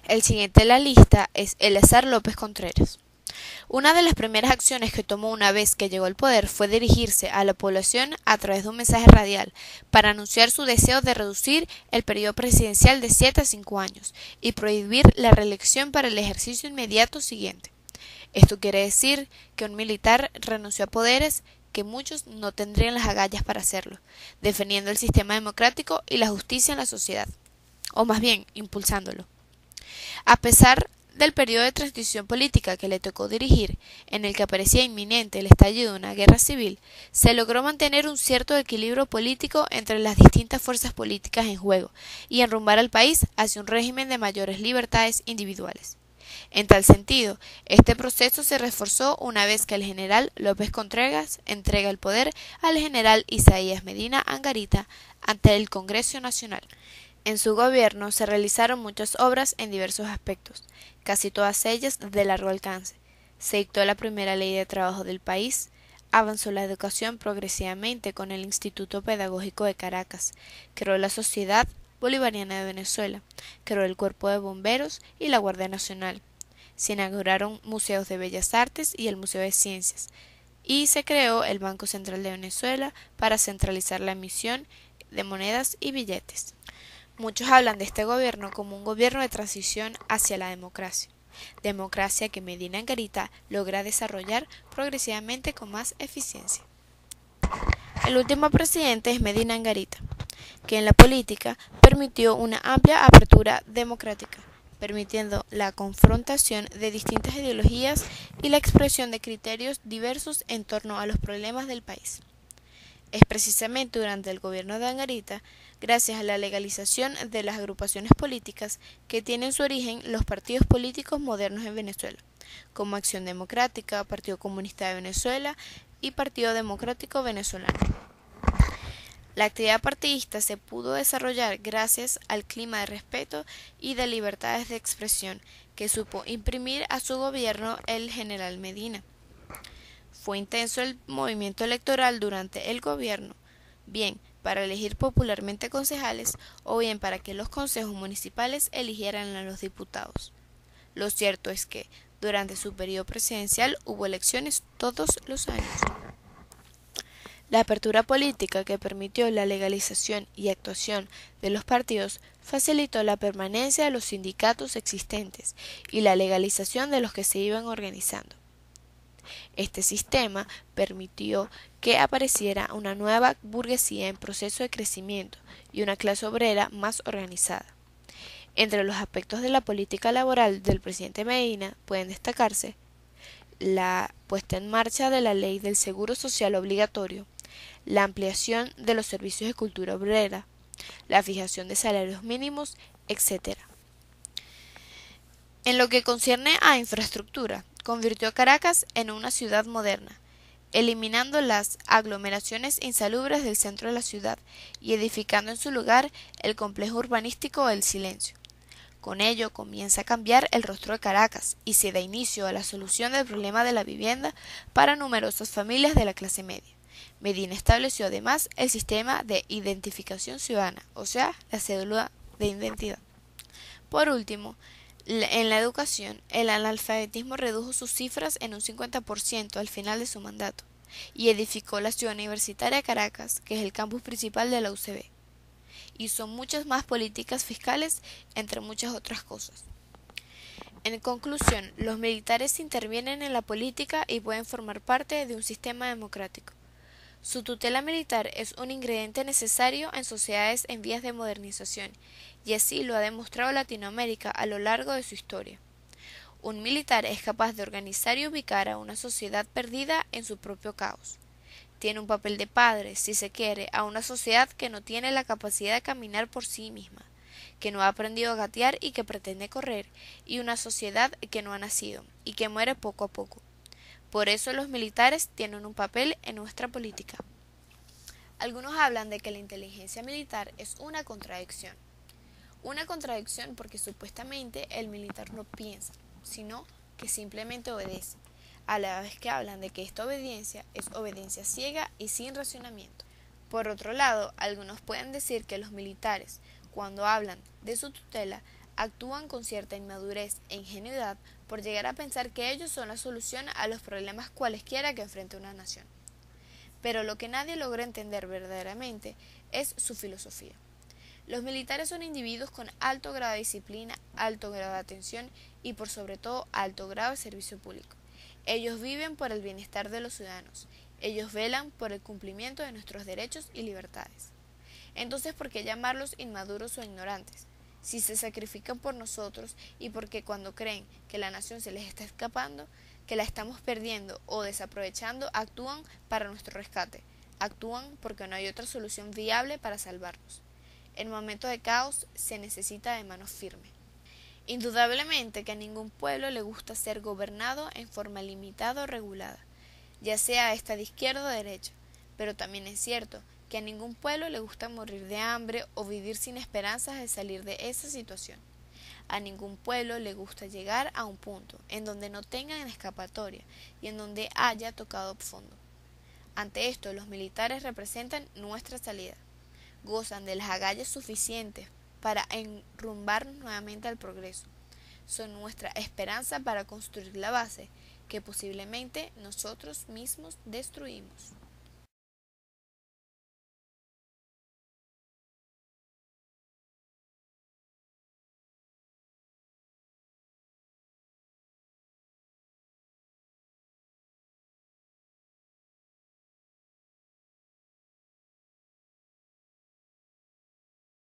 El siguiente en la lista es Eleazar López Contreras. Una de las primeras acciones que tomó una vez que llegó al poder fue dirigirse a la población a través de un mensaje radial para anunciar su deseo de reducir el periodo presidencial de 7 a 5 años y prohibir la reelección para el ejercicio inmediato siguiente. Esto quiere decir que un militar renunció a poderes que muchos no tendrían las agallas para hacerlo, defendiendo el sistema democrático y la justicia en la sociedad, o más bien, impulsándolo. A pesar del periodo de transición política que le tocó dirigir, en el que parecía inminente el estallido de una guerra civil, se logró mantener un cierto equilibrio político entre las distintas fuerzas políticas en juego y enrumbar al país hacia un régimen de mayores libertades individuales. En tal sentido, este proceso se reforzó una vez que el general López Contreras entrega el poder al general Isaías Medina Angarita ante el Congreso Nacional. En su gobierno se realizaron muchas obras en diversos aspectos, casi todas ellas de largo alcance. Se dictó la primera ley de trabajo del país, avanzó la educación progresivamente con el Instituto Pedagógico de Caracas, creó la Sociedad Bolivariana de Venezuela, creó el Cuerpo de Bomberos y la Guardia Nacional. Se inauguraron museos de Bellas Artes y el Museo de Ciencias, y se creó el Banco Central de Venezuela para centralizar la emisión de monedas y billetes. Muchos hablan de este gobierno como un gobierno de transición hacia la democracia que Medina Angarita logra desarrollar progresivamente con más eficiencia. El último presidente es Medina Angarita, que en la política permitió una amplia apertura democrática, permitiendo la confrontación de distintas ideologías y la expresión de criterios diversos en torno a los problemas del país. Es precisamente durante el gobierno de Angarita, gracias a la legalización de las agrupaciones políticas, que tienen su origen los partidos políticos modernos en Venezuela, como Acción Democrática, Partido Comunista de Venezuela y Partido Democrático Venezolano. La actividad partidista se pudo desarrollar gracias al clima de respeto y de libertades de expresión que supo imprimir a su gobierno el general Medina. Fue intenso el movimiento electoral durante el gobierno, bien para elegir popularmente concejales o bien para que los consejos municipales eligieran a los diputados. Lo cierto es que durante su periodo presidencial hubo elecciones todos los años. La apertura política que permitió la legalización y actuación de los partidos facilitó la permanencia de los sindicatos existentes y la legalización de los que se iban organizando. Este sistema permitió que apareciera una nueva burguesía en proceso de crecimiento y una clase obrera más organizada. Entre los aspectos de la política laboral del presidente Medina pueden destacarse la puesta en marcha de la ley del seguro social obligatorio, la ampliación de los servicios de cultura obrera, la fijación de salarios mínimos, etc. En lo que concierne a infraestructura, convirtió a Caracas en una ciudad moderna, eliminando las aglomeraciones insalubres del centro de la ciudad y edificando en su lugar el complejo urbanístico El Silencio. Con ello comienza a cambiar el rostro de Caracas y se da inicio a la solución del problema de la vivienda para numerosas familias de la clase media. Medina estableció además el sistema de identificación ciudadana, o sea, la cédula de identidad. Por último, en la educación, el analfabetismo redujo sus cifras en un 50% al final de su mandato y edificó la Ciudad Universitaria de Caracas, que es el campus principal de la UCB. Hizo muchas más políticas fiscales, entre muchas otras cosas. En conclusión, los militares intervienen en la política y pueden formar parte de un sistema democrático. Su tutela militar es un ingrediente necesario en sociedades en vías de modernización, y así lo ha demostrado Latinoamérica a lo largo de su historia. Un militar es capaz de organizar y ubicar a una sociedad perdida en su propio caos. Tiene un papel de padre, si se quiere, a una sociedad que no tiene la capacidad de caminar por sí misma, que no ha aprendido a gatear y que pretende correr, y una sociedad que no ha nacido y que muere poco a poco. Por eso los militares tienen un papel en nuestra política. Algunos hablan de que la inteligencia militar es una contradicción. Una contradicción porque supuestamente el militar no piensa, sino que simplemente obedece, a la vez que hablan de que esta obediencia es obediencia ciega y sin racionamiento. Por otro lado, algunos pueden decir que los militares, cuando hablan de su tutela, actúan con cierta inmadurez e ingenuidad por llegar a pensar que ellos son la solución a los problemas cualesquiera que enfrente una nación. Pero lo que nadie logra entender verdaderamente es su filosofía. Los militares son individuos con alto grado de disciplina, alto grado de atención y por sobre todo alto grado de servicio público. Ellos viven por el bienestar de los ciudadanos. Ellos velan por el cumplimiento de nuestros derechos y libertades. Entonces, ¿por qué llamarlos inmaduros o ignorantes? Si se sacrifican por nosotros y porque cuando creen que la nación se les está escapando, que la estamos perdiendo o desaprovechando, actúan para nuestro rescate, actúan porque no hay otra solución viable para salvarnos. En momentos de caos se necesita de mano firme. Indudablemente que a ningún pueblo le gusta ser gobernado en forma limitada o regulada, ya sea esta de izquierda o derecha, pero también es cierto que a ningún pueblo le gusta morir de hambre o vivir sin esperanzas de salir de esa situación. A ningún pueblo le gusta llegar a un punto en donde no tengan escapatoria y en donde haya tocado fondo. Ante esto, los militares representan nuestra salida. Gozan de las agallas suficientes para enrumbarnos nuevamente al progreso. Son nuestra esperanza para construir la base que posiblemente nosotros mismos destruimos.